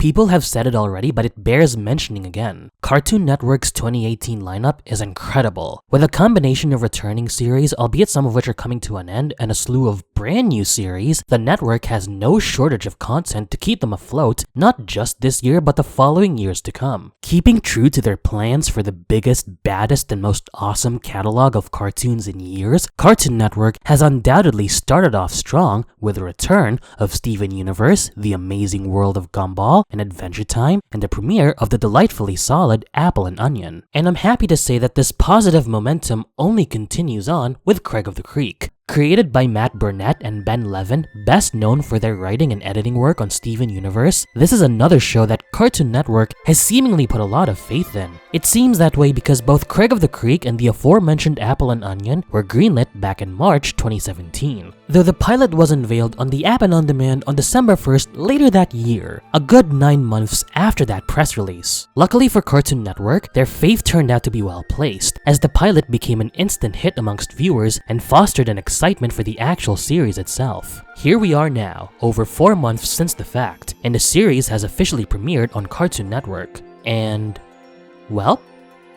People have said it already, but it bears mentioning again. Cartoon Network's 2018 lineup is incredible, with a combination of returning series, albeit some of which are coming to an end, and a slew of brand new series. The network has no shortage of content to keep them afloat, not just this year, but the following years to come. Keeping true to their plans for the biggest, baddest, and most awesome catalog of cartoons in years, Cartoon Network has undoubtedly started off strong with the return of Steven Universe, The Amazing World of Gumball, and Adventure Time, and the premiere of the delightfully solid Apple and Onion. And I'm happy to say that this positive momentum only continues on with Craig of the Creek. Created by Matt Burnett and Ben Levin, best known for their writing and editing work on Steven Universe, this is another show that Cartoon Network has seemingly put a lot of faith in. It seems that way because both Craig of the Creek and the aforementioned Apple and Onion were greenlit back in March 2017, though the pilot was unveiled on the app and on demand on December 1st later that year, a good 9 months after that press release. Luckily for Cartoon Network, their faith turned out to be well placed, as the pilot became an instant hit amongst viewers and fostered an excitement for the actual series itself. Here we are now, over 4 months since the fact, and the series has officially premiered on Cartoon Network. And, well,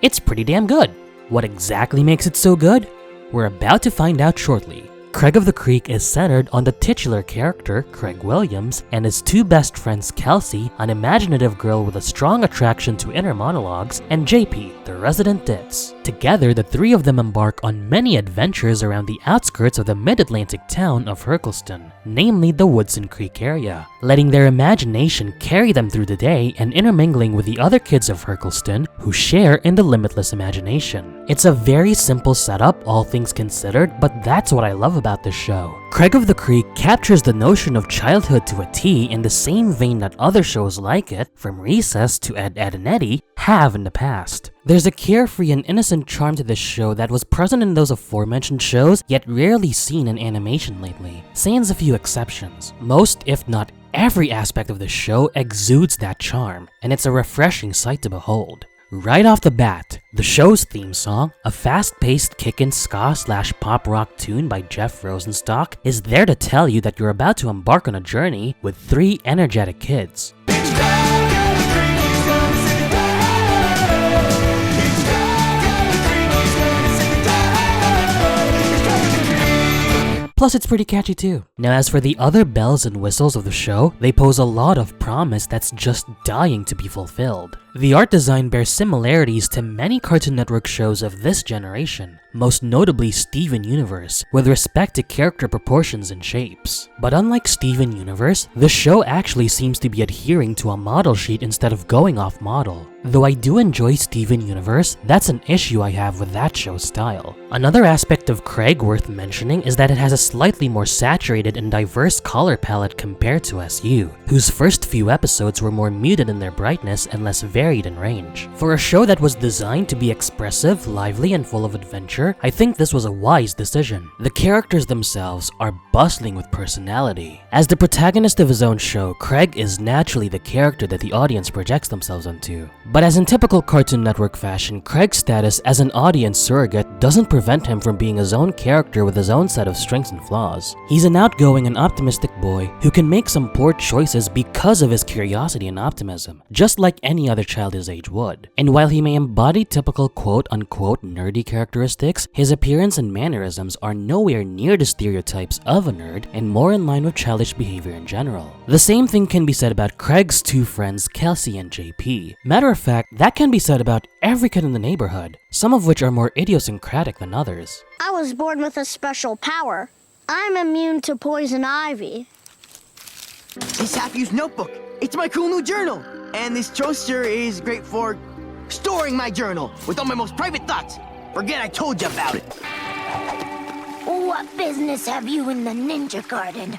it's pretty damn good. What exactly makes it so good? We're about to find out shortly. Craig of the Creek is centered on the titular character, Craig Williams, and his two best friends Kelsey, an imaginative girl with a strong attraction to inner monologues, and JP, the resident ditz. Together, the three of them embark on many adventures around the outskirts of the mid-Atlantic town of Hercleston, namely the Woodson Creek area, letting their imagination carry them through the day and intermingling with the other kids of Hercleston who share in the limitless imagination. It's a very simple setup, all things considered, but that's what I love about this show. Craig of the Creek captures the notion of childhood to a T in the same vein that other shows like it, from Recess to Ed, Edd and Eddy, have in the past. There's a carefree and innocent charm to this show that was present in those aforementioned shows, yet rarely seen in animation lately. Sans a few exceptions, most, if not every aspect of the show exudes that charm, and it's a refreshing sight to behold. Right off the bat, the show's theme song, a fast-paced kick-in ska/pop rock tune by Jeff Rosenstock, is there to tell you that you're about to embark on a journey with three energetic kids. Plus, it's pretty catchy too. Now, as for the other bells and whistles of the show, they pose a lot of promise that's just dying to be fulfilled. The art design bears similarities to many Cartoon Network shows of this generation, most notably Steven Universe, with respect to character proportions and shapes. But unlike Steven Universe, the show actually seems to be adhering to a model sheet instead of going off model. Though I do enjoy Steven Universe, that's an issue I have with that show's style. Another aspect of Craig worth mentioning is that it has a slightly more saturated and diverse color palette compared to SU, whose first few episodes were more muted in their brightness and less varied in range. For a show that was designed to be expressive, lively, and full of adventure, I think this was a wise decision. The characters themselves are bustling with personality. As the protagonist of his own show, Craig is naturally the character that the audience projects themselves onto. But as in typical Cartoon Network fashion, Craig's status as an audience surrogate doesn't prevent him from being his own character with his own set of strengths and flaws. He's an outgoing and optimistic boy who can make some poor choices because of his curiosity and optimism, just like any other child his age would. And while he may embody typical quote-unquote nerdy characteristics, his appearance and mannerisms are nowhere near the stereotypes of a nerd and more in line with childish behavior in general. The same thing can be said about Craig's two friends Kelsey and JP. Matter of fact, that can be said about every kid in the neighborhood, some of which are more idiosyncratic than others. I was born with a special power. I'm immune to poison ivy. This half-used notebook, it's my cool new journal. And this toaster is great for storing my journal with all my most private thoughts. Forget I told you about it. What business have you in the ninja garden?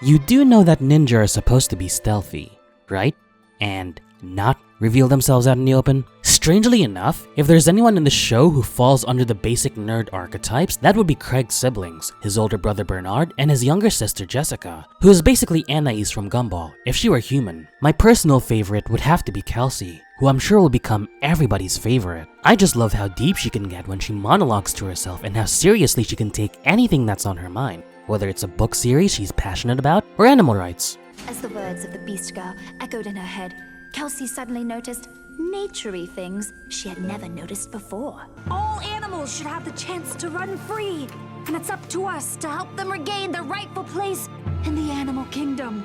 You do know that ninja are supposed to be stealthy, right? And not reveal themselves out in the open? Strangely enough, if there's anyone in the show who falls under the basic nerd archetypes, that would be Craig's siblings, his older brother Bernard and his younger sister Jessica, who is basically Anais from Gumball, if she were human. My personal favorite would have to be Kelsey, who I'm sure will become everybody's favorite. I just love how deep she can get when she monologues to herself and how seriously she can take anything that's on her mind, whether it's a book series she's passionate about or animal rights. As the words of the beast girl echoed in her head, Kelsey suddenly noticed nature-y things she had never noticed before. All animals should have the chance to run free, and it's up to us to help them regain their rightful place in the animal kingdom.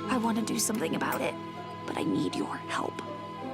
I want to do something about it, but I need your help.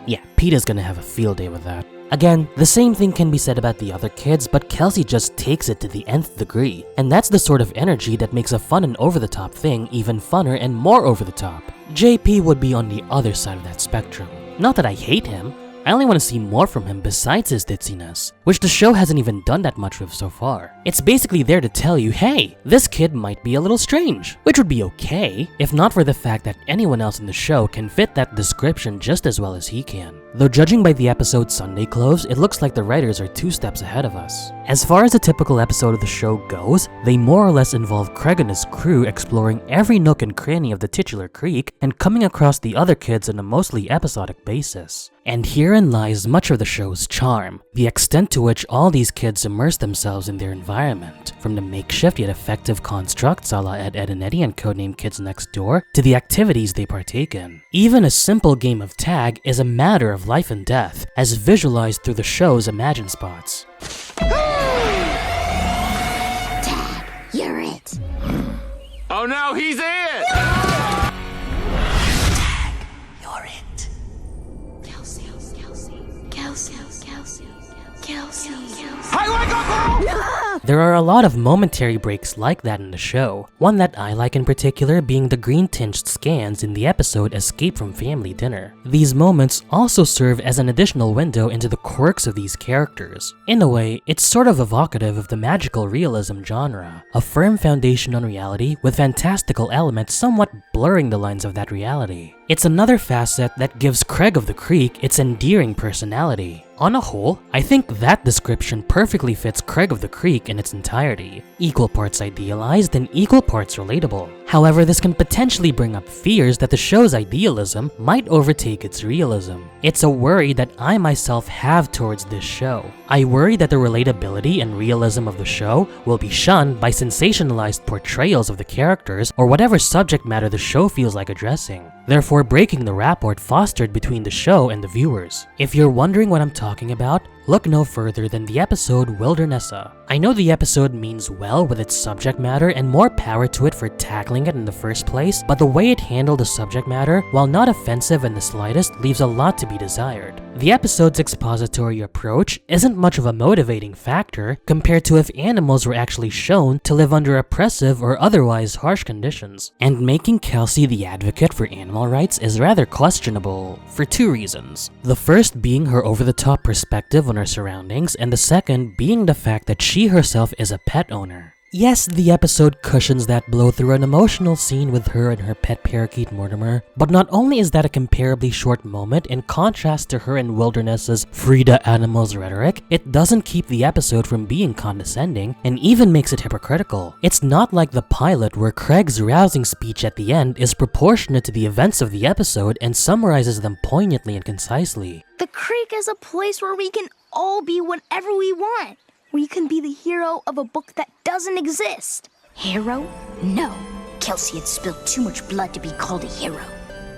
Yeah, Peter's gonna have a field day with that. Again, the same thing can be said about the other kids, but Kelsey just takes it to the nth degree. And that's the sort of energy that makes a fun and over-the-top thing even funner and more over-the-top. JP would be on the other side of that spectrum. Not that I hate him, I only want to see more from him besides his ditziness, which the show hasn't even done that much with so far. It's basically there to tell you, hey, this kid might be a little strange, which would be okay, if not for the fact that anyone else in the show can fit that description just as well as he can. Though judging by the episode's Sunday close, it looks like the writers are 2 steps ahead of us. As far as a typical episode of the show goes, they more or less involve Craig and his crew exploring every nook and cranny of the titular creek and coming across the other kids on a mostly episodic basis. And herein lies much of the show's charm, the extent to which all these kids immerse themselves in their environment, from the makeshift yet effective constructs a la Ed, Edd and Eddy and codenamed Kids Next Door, to the activities they partake in. Even a simple game of tag is a matter of life and death, as visualized through the show's Imagine spots. Tag, you're it. Oh no, he's it! You're it. Kelsey. Hey, wake up, girl! There are a lot of momentary breaks like that in the show, one that I like in particular being the green-tinged scans in the episode Escape from Family Dinner. These moments also serve as an additional window into the quirks of these characters. In a way, it's sort of evocative of the magical realism genre, a firm foundation on reality with fantastical elements somewhat blurring the lines of that reality. It's another facet that gives Craig of the Creek its endearing personality. On a whole, I think that description perfectly fits Craig of the Creek in its entirety. Equal parts idealized and equal parts relatable. However, this can potentially bring up fears that the show's idealism might overtake its realism. It's a worry that I myself have towards this show. I worry that the relatability and realism of the show will be shunned by sensationalized portrayals of the characters or whatever subject matter the show feels like addressing, therefore breaking the rapport fostered between the show and the viewers. If you're wondering what I'm talking about, look no further than the episode Wildernessa. I know the episode means well with its subject matter and more power to it for tackling it in the first place, but the way it handled the subject matter, while not offensive in the slightest, leaves a lot to be desired. The episode's expository approach isn't much of a motivating factor compared to if animals were actually shown to live under oppressive or otherwise harsh conditions. And making Kelsey the advocate for animal rights is rather questionable for 2 reasons. The first being her over-the-top perspective on her surroundings, and the second being the fact that she herself is a pet owner. Yes, the episode cushions that blow through an emotional scene with her and her pet parakeet Mortimer, but not only is that a comparably short moment in contrast to her and Wilderness's "free the animals" rhetoric, it doesn't keep the episode from being condescending, and even makes it hypocritical. It's not like the pilot where Craig's rousing speech at the end is proportionate to the events of the episode and summarizes them poignantly and concisely. The creek is a place where we can all be whatever we want. We can be the hero of a book that doesn't exist. Hero? No. Kelsey had spilled too much blood to be called a hero.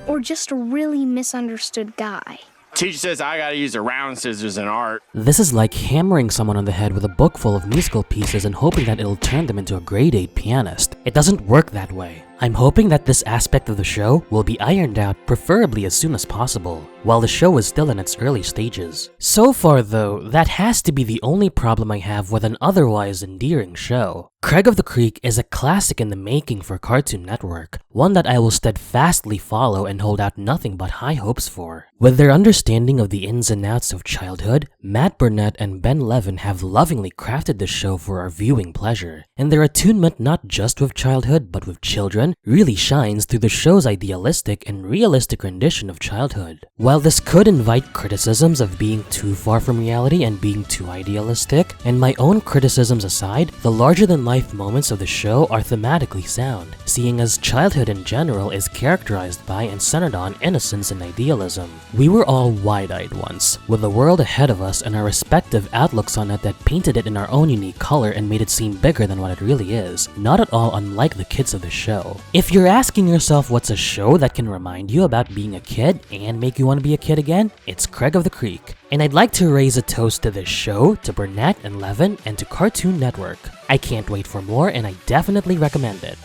Or just a really misunderstood guy. Teacher says I gotta use the round scissors in art. This is like hammering someone on the head with a book full of musical pieces and hoping that it'll turn them into a grade 8 pianist. It doesn't work that way. I'm hoping that this aspect of the show will be ironed out preferably as soon as possible, while the show is still in its early stages. So far though, that has to be the only problem I have with an otherwise endearing show. Craig of the Creek is a classic in the making for Cartoon Network, one that I will steadfastly follow and hold out nothing but high hopes for. With their understanding of the ins and outs of childhood, Matt Burnett and Ben Levin have lovingly crafted the show for our viewing pleasure, and their attunement not just with childhood but with children really shines through the show's idealistic and realistic rendition of childhood. While this could invite criticisms of being too far from reality and being too idealistic, and my own criticisms aside, the larger-than-life moments of the show are thematically sound, seeing as childhood in general is characterized by and centered on innocence and idealism. We were all wide-eyed once, with the world ahead of us and our respective outlooks on it that painted it in our own unique color and made it seem bigger than what it really is, not at all unlike the kids of the show. show. If you're asking yourself what's a show that can remind you about being a kid and make you want to be a kid again, it's Craig of the Creek. And I'd like to raise a toast to this show, to Burnett and Levin, and to Cartoon Network. I can't wait for more and I definitely recommend it.